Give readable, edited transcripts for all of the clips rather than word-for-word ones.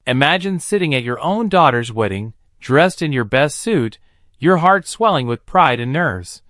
Imagine sitting at your own daughter's wedding, dressed in your best suit, your heart swelling with pride and nerves,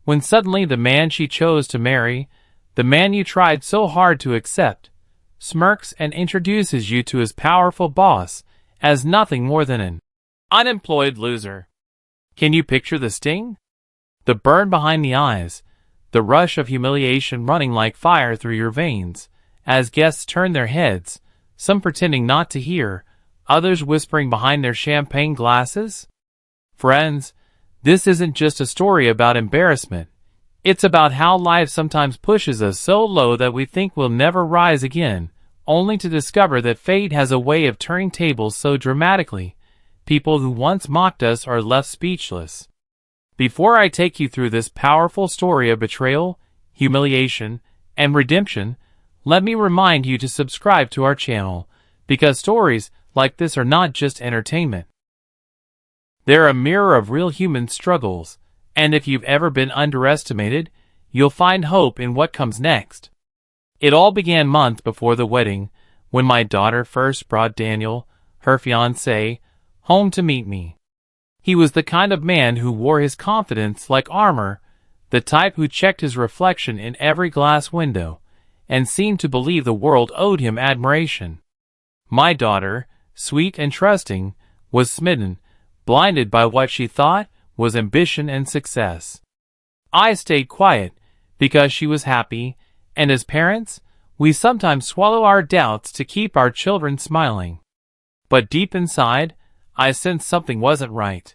when suddenly the man she chose to marry, the man you tried so hard to accept, smirks and introduces you to his powerful boss as nothing more than an unemployed loser. Can you picture the sting? The burn behind the eyes, the rush of humiliation running like fire through your veins, as guests turn their heads, some pretending not to hear, others whispering behind their champagne glasses? Friends, this isn't just a story about embarrassment. It's about how life sometimes pushes us so low that we think we'll never rise again, only to discover that fate has a way of turning tables so dramatically, people who once mocked us are left speechless. Before I take you through this powerful story of betrayal, humiliation, and redemption, let me remind you to subscribe to our channel, because stories like this are not just entertainment. They're a mirror of real human struggles, and if you've ever been underestimated, you'll find hope in what comes next. It all began months before the wedding, when my daughter first brought Daniel, her fiancé, home to meet me. He was the kind of man who wore his confidence like armor, the type who checked his reflection in every glass window, and seemed to believe the world owed him admiration. My daughter, sweet and trusting, was smitten, blinded by what she thought was ambition and success. I stayed quiet, because she was happy, and as parents, we sometimes swallow our doubts to keep our children smiling. But deep inside, I sensed something wasn't right.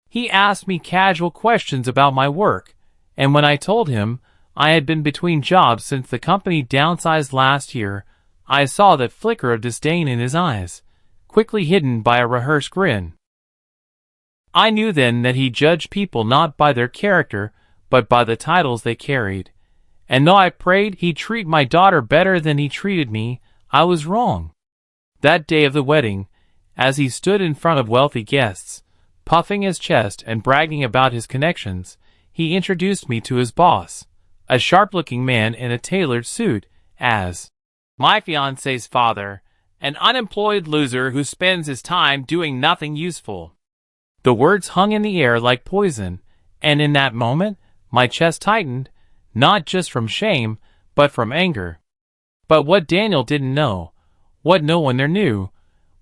He asked me casual questions about my work, and when I told him I had been between jobs since the company downsized last year, I saw that flicker of disdain in his eyes, quickly hidden by a rehearsed grin. I knew then that he judged people not by their character, but by the titles they carried. And though I prayed he'd treat my daughter better than he treated me, I was wrong. That day of the wedding, as he stood in front of wealthy guests, puffing his chest and bragging about his connections, he introduced me to his boss, a sharp-looking man in a tailored suit, as my fiancé's father, an unemployed loser who spends his time doing nothing useful. The words hung in the air like poison, and in that moment, my chest tightened, not just from shame, but from anger. But what Daniel didn't know, what no one there knew,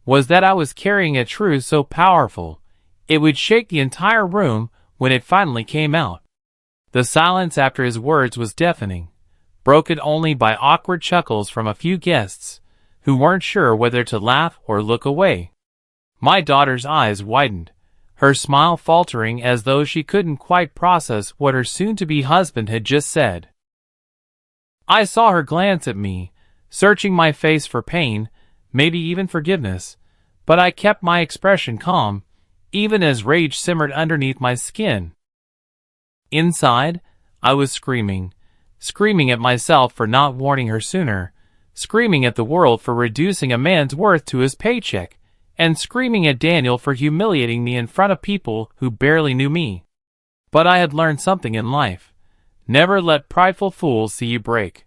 was that I was carrying a truth so powerful, it would shake the entire room when it finally came out. The silence after his words was deafening, broken only by awkward chuckles from a few guests, who weren't sure whether to laugh or look away. My daughter's eyes widened, her smile faltering as though she couldn't quite process what her soon-to-be husband had just said. I saw her glance at me, searching my face for pain, maybe even forgiveness, but I kept my expression calm, even as rage simmered underneath my skin. Inside, I was screaming at myself for not warning her sooner, screaming at the world for reducing a man's worth to his paycheck, and screaming at Daniel for humiliating me in front of people who barely knew me. But I had learned something in life. Never let prideful fools see you break.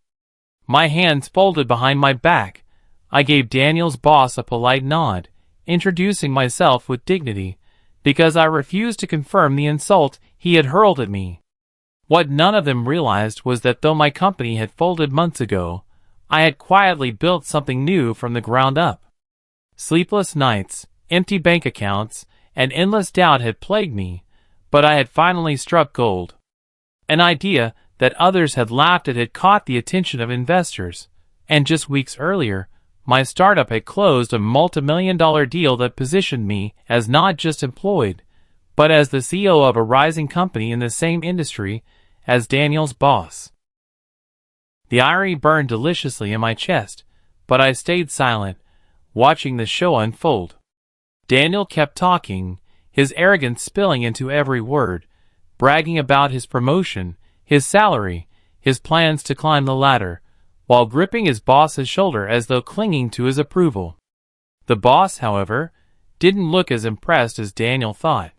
My hands folded behind my back, I gave Daniel's boss a polite nod, introducing myself with dignity, because I refused to confirm the insult he had hurled at me. What none of them realized was that though my company had folded months ago, I had quietly built something new from the ground up. Sleepless nights, empty bank accounts, and endless doubt had plagued me, but I had finally struck gold. An idea that others had laughed at had caught the attention of investors, and just weeks earlier, my startup had closed a multi-million-dollar deal that positioned me as not just employed, but as the CEO of a rising company in the same industry as Daniel's boss. The irony burned deliciously in my chest, but I stayed silent, watching the show unfold. Daniel kept talking, his arrogance spilling into every word, bragging about his promotion, his salary, his plans to climb the ladder, while gripping his boss's shoulder as though clinging to his approval. The boss, however, didn't look as impressed as Daniel thought.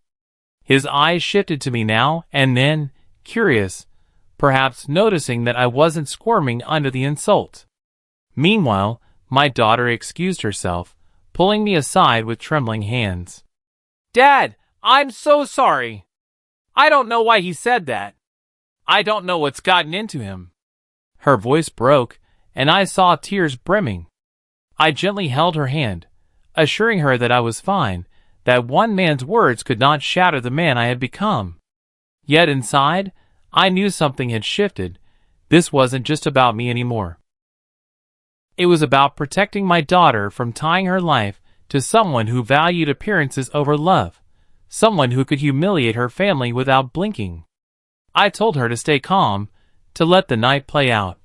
His eyes shifted to me now and then, curious, perhaps noticing that I wasn't squirming under the insult. Meanwhile, my daughter excused herself, pulling me aside with trembling hands. "Dad, I'm so sorry. I don't know why he said that. I don't know what's gotten into him." Her voice broke, and I saw tears brimming. I gently held her hand, assuring her that I was fine, that one man's words could not shatter the man I had become. Yet inside, I knew something had shifted. This wasn't just about me anymore. It was about protecting my daughter from tying her life to someone who valued appearances over love, someone who could humiliate her family without blinking. I told her to stay calm, to let the night play out,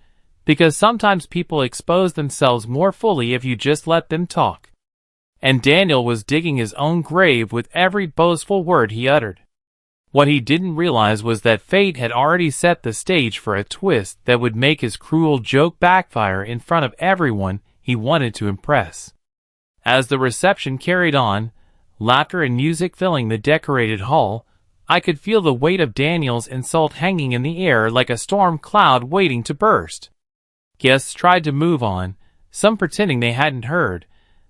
because sometimes people expose themselves more fully if you just let them talk. And Daniel was digging his own grave with every boastful word he uttered. What he didn't realize was that fate had already set the stage for a twist that would make his cruel joke backfire in front of everyone he wanted to impress. As the reception carried on, laughter and music filling the decorated hall, I could feel the weight of Daniel's insult hanging in the air like a storm cloud waiting to burst. Guests tried to move on, some pretending they hadn't heard,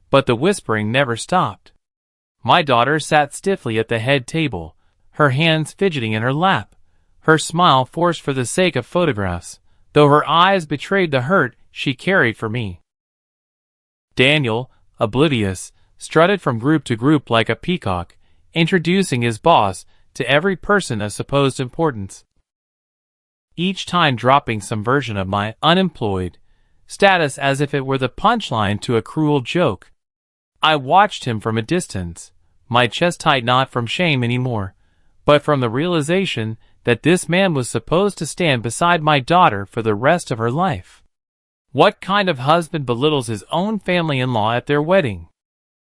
but the whispering never stopped. My daughter sat stiffly at the head table, her hands fidgeting in her lap, her smile forced for the sake of photographs, though her eyes betrayed the hurt she carried for me. Daniel, oblivious, strutted from group to group like a peacock, introducing his boss to every person of supposed importance, each time dropping some version of my unemployed status as if it were the punchline to a cruel joke. I watched him from a distance, my chest tight not from shame anymore, but from the realization that this man was supposed to stand beside my daughter for the rest of her life. What kind of husband belittles his own family-in-law at their wedding?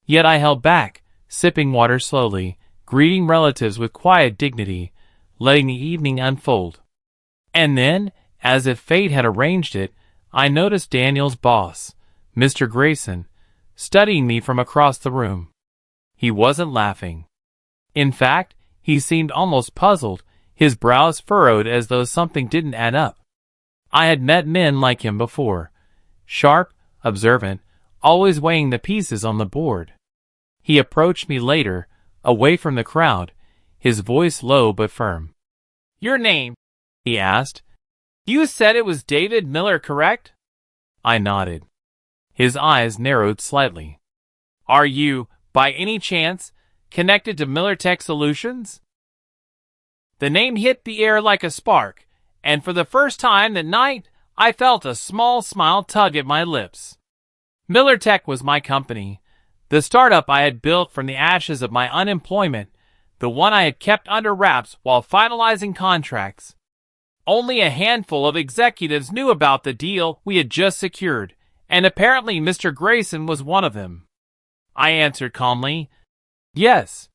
Yet I held back, sipping water slowly, greeting relatives with quiet dignity, letting the evening unfold. And then, as if fate had arranged it, I noticed Daniel's boss, Mr. Grayson, studying me from across the room. He wasn't laughing. In fact, he seemed almost puzzled, his brows furrowed as though something didn't add up. I had met men like him before, sharp, observant, always weighing the pieces on the board. He approached me later, away from the crowd, his voice low but firm. "Your name?" he asked. "You said it was David Miller, correct?" I nodded. His eyes narrowed slightly. "Are you, by any chance, connected to Miller Tech Solutions?" The name hit the air like a spark, and for the first time that night, I felt a small smile tug at my lips. Miller Tech was my company, the startup I had built from the ashes of my unemployment, the one I had kept under wraps while finalizing contracts. Only a handful of executives knew about the deal we had just secured, and apparently Mr. Grayson was one of them. I answered calmly, "Yes.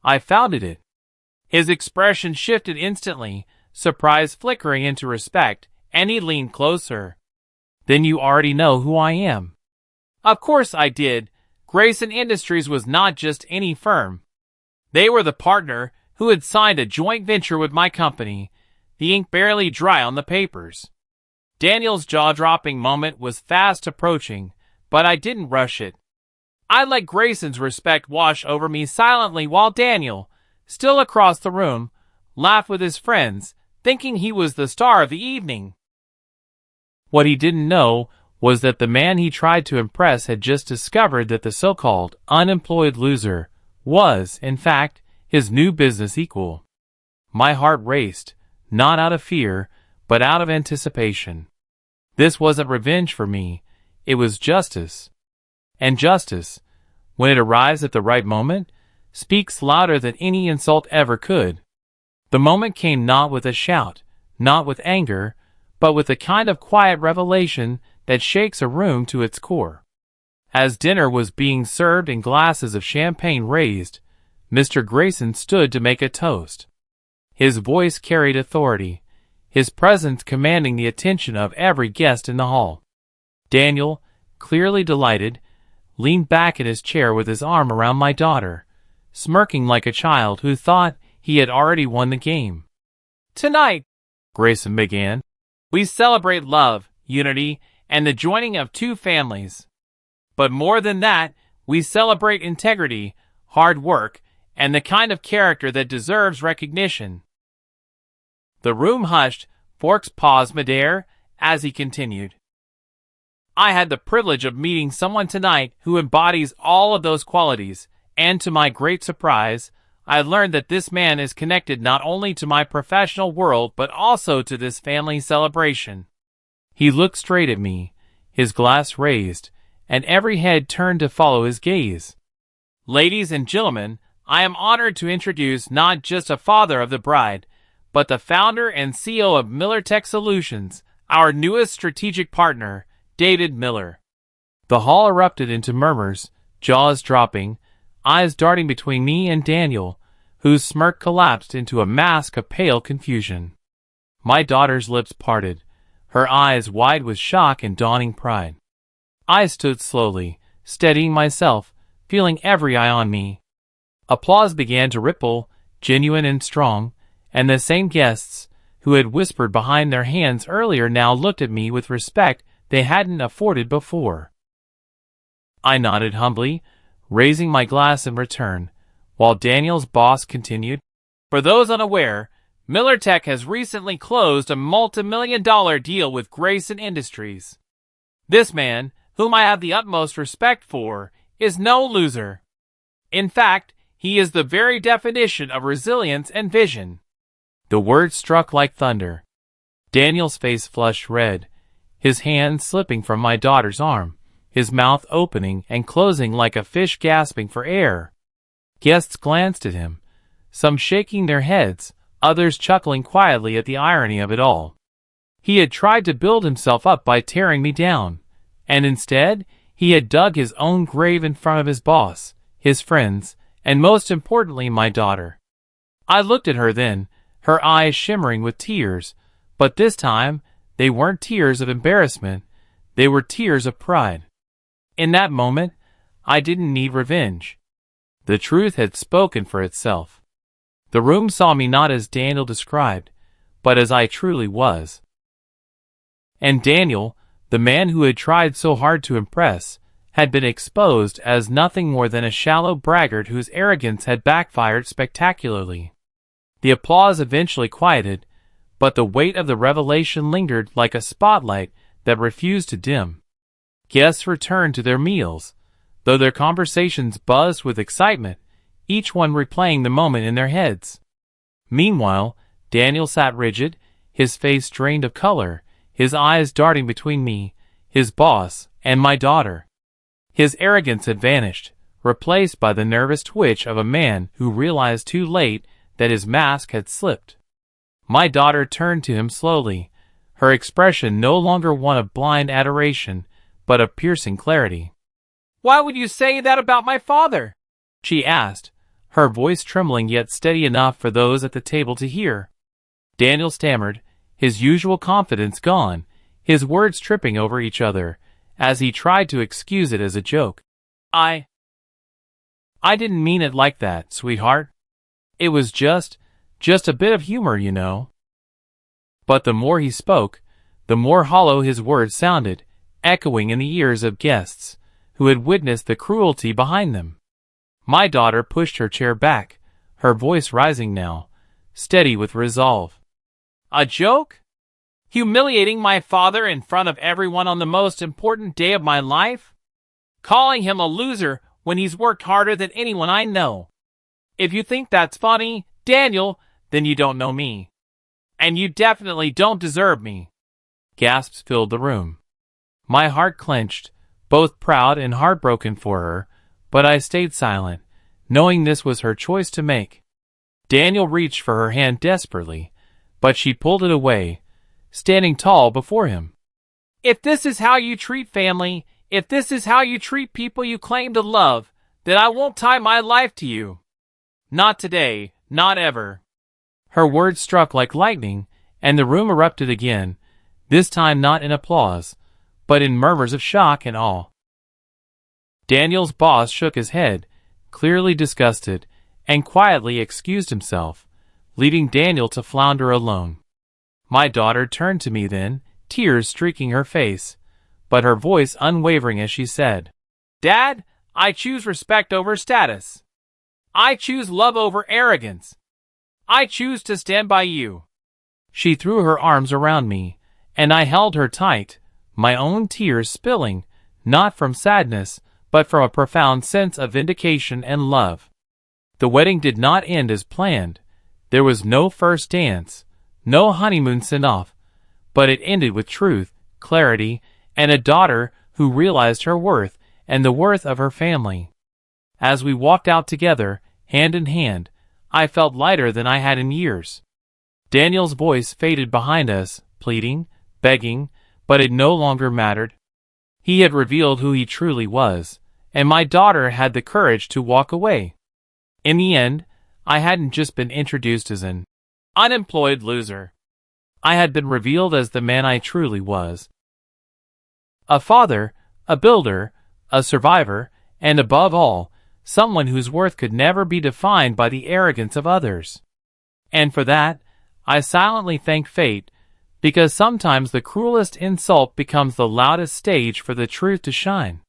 I founded it." His expression shifted instantly, surprise flickering into respect, and he leaned closer. "Then you already know who I am." Of course I did. Grayson Industries was not just any firm. They were the partner who had signed a joint venture with my company, the ink barely dry on the papers. Daniel's jaw-dropping moment was fast approaching, but I didn't rush it. I let Grayson's respect wash over me silently while Daniel, still across the room, laughed with his friends, thinking he was the star of the evening. What he didn't know was that the man he tried to impress had just discovered that the so-called unemployed loser was, in fact, his new business equal. My heart raced, not out of fear, but out of anticipation. This wasn't revenge for me, it was justice. And justice, when it arrives at the right moment, speaks louder than any insult ever could. The moment came not with a shout, not with anger, but with the kind of quiet revelation that shakes a room to its core. As dinner was being served and glasses of champagne raised, Mr. Grayson stood to make a toast. His voice carried authority, his presence commanding the attention of every guest in the hall. Daniel, clearly delighted, leaned back in his chair with his arm around my daughter, smirking like a child who thought he had already won the game. "Tonight," Grayson began, "we celebrate love, unity, and the joining of two families. But more than that, We celebrate integrity, hard work, and the kind of character that deserves recognition." The room hushed. Forks paused midair as he continued. "I had the privilege of meeting someone tonight who embodies all of those qualities, and to my great surprise, I learned that this man is connected not only to my professional world but also to this family celebration." He looked straight at me, his glass raised, and every head turned to follow his gaze. "Ladies and gentlemen, I am honored to introduce not just a father of the bride, but the founder and CEO of Miller Tech Solutions, our newest strategic partner, David Miller." The hall erupted into murmurs, jaws dropping, eyes darting between me and Daniel, whose smirk collapsed into a mask of pale confusion. My daughter's lips parted, her eyes wide with shock and dawning pride. I stood slowly, steadying myself, feeling every eye on me. Applause began to ripple, genuine and strong, and the same guests, who had whispered behind their hands earlier, now looked at me with respect they hadn't afforded before. I nodded humbly, raising my glass in return, while Daniel's boss continued. "For those unaware, Miller Tech has recently closed a multi-million-dollar deal with Grayson Industries. This man, whom I have the utmost respect for, is no loser. In fact, he is the very definition of resilience and vision." The words struck like thunder. Daniel's face flushed red, his hand slipping from my daughter's arm, his mouth opening and closing like a fish gasping for air. Guests glanced at him, some shaking their heads, others chuckling quietly at the irony of it all. He had tried to build himself up by tearing me down, and instead, he had dug his own grave in front of his boss, his friends, and most importantly, my daughter. I looked at her then, her eyes shimmering with tears, but this time, they weren't tears of embarrassment, they were tears of pride. In that moment, I didn't need revenge. The truth had spoken for itself. The room saw me not as Daniel described, but as I truly was. And Daniel, the man who had tried so hard to impress, had been exposed as nothing more than a shallow braggart whose arrogance had backfired spectacularly. The applause eventually quieted, but the weight of the revelation lingered like a spotlight that refused to dim. Guests returned to their meals, though their conversations buzzed with excitement, each one replaying the moment in their heads. Meanwhile, Daniel sat rigid, his face drained of color, his eyes darting between me, his boss, and my daughter. His arrogance had vanished, replaced by the nervous twitch of a man who realized too late that his mask had slipped. My daughter turned to him slowly, her expression no longer one of blind adoration, but of piercing clarity. "Why would you say that about my father?" she asked, her voice trembling yet steady enough for those at the table to hear. Daniel stammered, his usual confidence gone, his words tripping over each other, as he tried to excuse it as a joke. I didn't mean it like that, sweetheart. It was just a bit of humor, you know." But the more he spoke, the more hollow his words sounded, echoing in the ears of guests who had witnessed the cruelty behind them. My daughter pushed her chair back, her voice rising now, steady with resolve. "A joke? Humiliating my father in front of everyone on the most important day of my life? Calling him a loser when he's worked harder than anyone I know? If you think that's funny, Daniel, then you don't know me. And you definitely don't deserve me." Gasps filled the room. My heart clenched, both proud and heartbroken for her, but I stayed silent, knowing this was her choice to make. Daniel reached for her hand desperately, but she pulled it away, standing tall before him. "If this is how you treat family, if this is how you treat people you claim to love, then I won't tie my life to you. Not today, not ever." Her words struck like lightning, and the room erupted again, this time not in applause, but in murmurs of shock and awe. Daniel's boss shook his head, clearly disgusted, and quietly excused himself, leaving Daniel to flounder alone. My daughter turned to me then, tears streaking her face, but her voice unwavering as she said, "Dad, I choose respect over status. I choose love over arrogance. I choose to stand by you." She threw her arms around me, and I held her tight, my own tears spilling, not from sadness, but from a profound sense of vindication and love. The wedding did not end as planned. There was no first dance, no honeymoon send-off, but it ended with truth, clarity, and a daughter who realized her worth and the worth of her family. As we walked out together, hand in hand, I felt lighter than I had in years. Daniel's voice faded behind us, pleading, begging, but it no longer mattered. He had revealed who he truly was, and my daughter had the courage to walk away. In the end, I hadn't just been introduced as an unemployed loser. I had been revealed as the man I truly was. A father, a builder, a survivor, and above all, someone whose worth could never be defined by the arrogance of others. And for that, I silently thank fate, because sometimes the cruelest insult becomes the loudest stage for the truth to shine.